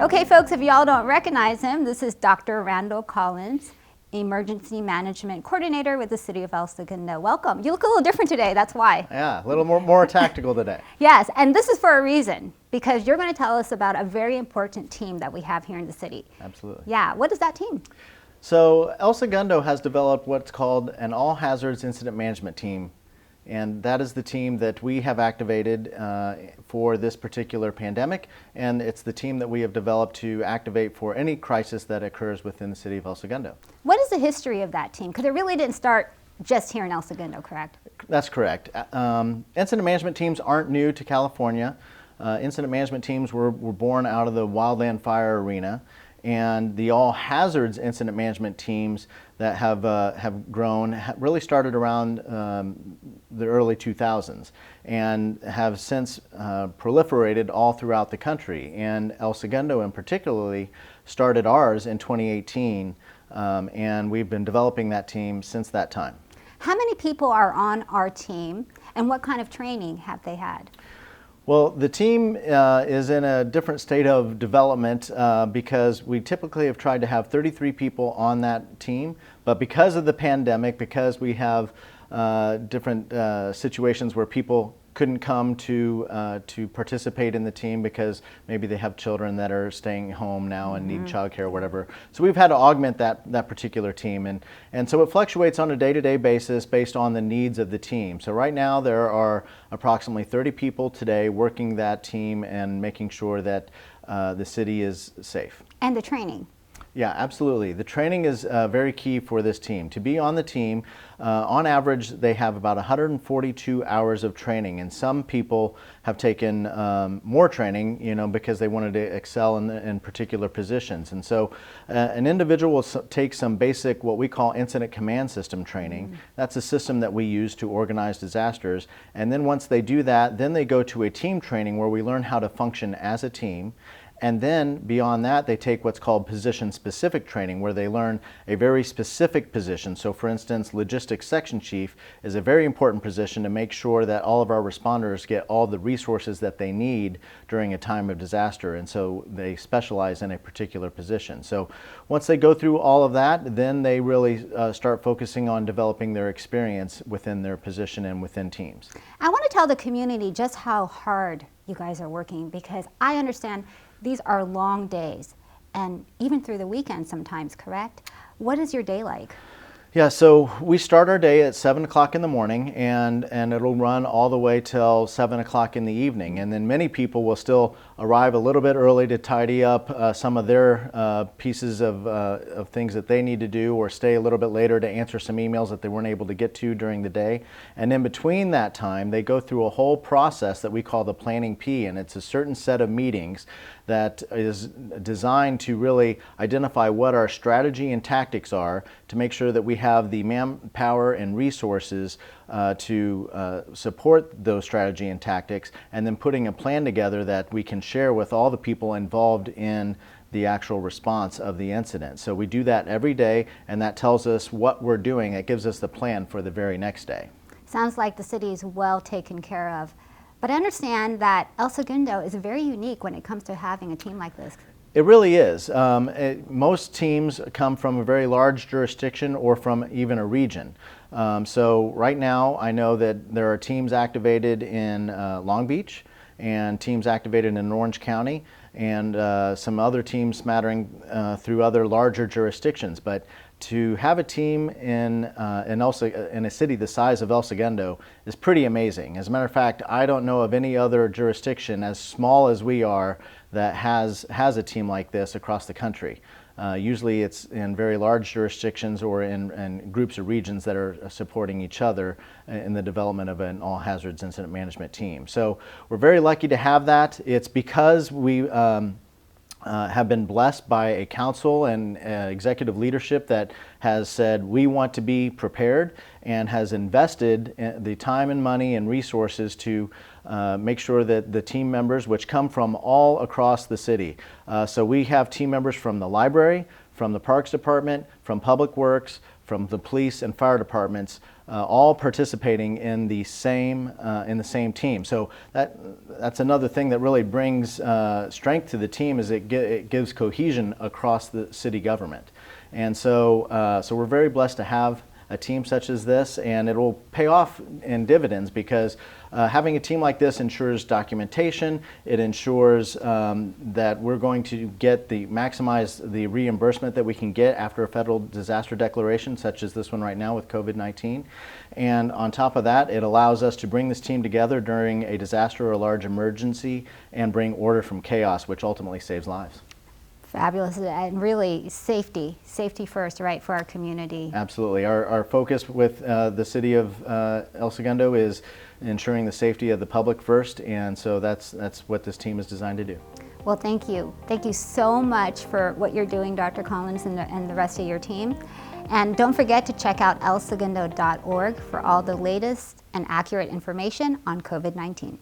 Okay, folks, if y'all don't recognize him, this is Dr. Randal Collins, Emergency Management Coordinator with the City of El Segundo. Welcome. You look a little different today, that's why. Yeah, a little more tactical today. Yes, and this is for a reason, because you're going to tell us about a very important team that we have here in the city. Absolutely. Yeah, what is that team? So El Segundo has developed what's called an all hazards incident management team. And that is the team that we have activated for this particular pandemic, and it's the team that we have developed to activate for any crisis that occurs within the city of El Segundo. What is the history of that team? Because it really didn't start just here in El Segundo, correct? That's correct. Incident management teams aren't new to California. Incident management teams were born out of the wildland fire arena. And the all hazards incident management teams that have grown really started around the early 2000s and have since proliferated all throughout the country. And El Segundo in particularly started ours in 2018, and we've been developing that team since that time. How many people are on our team, and what kind of training have they had? Well, the team is in a different state of development because we typically have tried to have 33 people on that team, but because of the pandemic, because we have different situations where people couldn't come to participate in the team because maybe they have children that are staying home now and need childcare or whatever. So we've had to augment that particular team, and so it fluctuates on a day-to-day basis based on the needs of the team. So right now there are approximately 30 people today working that team and making sure that the city is safe. And the training? Yeah, absolutely. The training is very key for this team. To be on the team, on average, they have about 142 hours of training, and some people have taken more training, because they wanted to excel in particular positions. And so an individual will take some basic, what we call incident command system training. That's a system that we use to organize disasters. And then once they do that, then they go to a team training where we learn how to function as a team. And then beyond that, they take what's called position-specific training, where they learn a very specific position. So for instance, logistics section chief is a very important position to make sure that all of our responders get all the resources that they need during a time of disaster. And so they specialize in a particular position. So once they go through all of that, then they really start focusing on developing their experience within their position and within teams. I want to tell the community just how hard you guys are working, because I understand these are long days, and even through the weekend sometimes, correct? What is your day like? Yeah, so we start our day at 7 o'clock in the morning, and it'll run all the way till 7 o'clock in the evening. And then many people will still arrive a little bit early to tidy up some of their pieces of things that they need to do, or stay a little bit later to answer some emails that they weren't able to get to during the day. And in between that time, they go through a whole process that we call the Planning P, and it's a certain set of meetings that is designed to really identify what our strategy and tactics are to make sure that we have the manpower and resources to support those strategy and tactics, and then putting a plan together that we can share with all the people involved in the actual response of the incident. So we do that every day, and that tells us what we're doing. It gives us the plan for the very next day. Sounds like the city is well taken care of. But I understand that El Segundo is very unique when it comes to having a team like this. It really is. Most teams come from a very large jurisdiction or from even a region. So right now I know that there are teams activated in Long Beach and teams activated in Orange County, and some other teams smattering through other larger jurisdictions. But to have a team in a city the size of El Segundo is pretty amazing. As a matter of fact, I don't know of any other jurisdiction as small as we are that has a team like this across the country. Usually it's in very large jurisdictions or in groups of regions that are supporting each other in the development of an all hazards incident management team. So we're very lucky to have that. It's because we have been blessed by a council and executive leadership that has said we want to be prepared, and has invested the time and money and resources to make sure that the team members, which come from all across the city, so we have team members from the library, from the Parks Department, from Public Works, from the police and fire departments, all participating in the same team. So that's another thing that really brings strength to the team, is it gives cohesion across the city government. And so we're very blessed to have a team such as this, and it will pay off in dividends, because having a team like this ensures documentation. It ensures that we're going to maximize the reimbursement that we can get after a federal disaster declaration, such as this one right now with COVID-19. And on top of that, it allows us to bring this team together during a disaster or a large emergency and bring order from chaos, which ultimately saves lives. Fabulous, and really safety first, right, for our community. Absolutely. Our focus with the City of El Segundo is ensuring the safety of the public first, and so that's what this team is designed to do. Well, thank you. Thank you so much for what you're doing, Dr. Collins, and the rest of your team. And don't forget to check out elsegundo.org for all the latest and accurate information on COVID-19.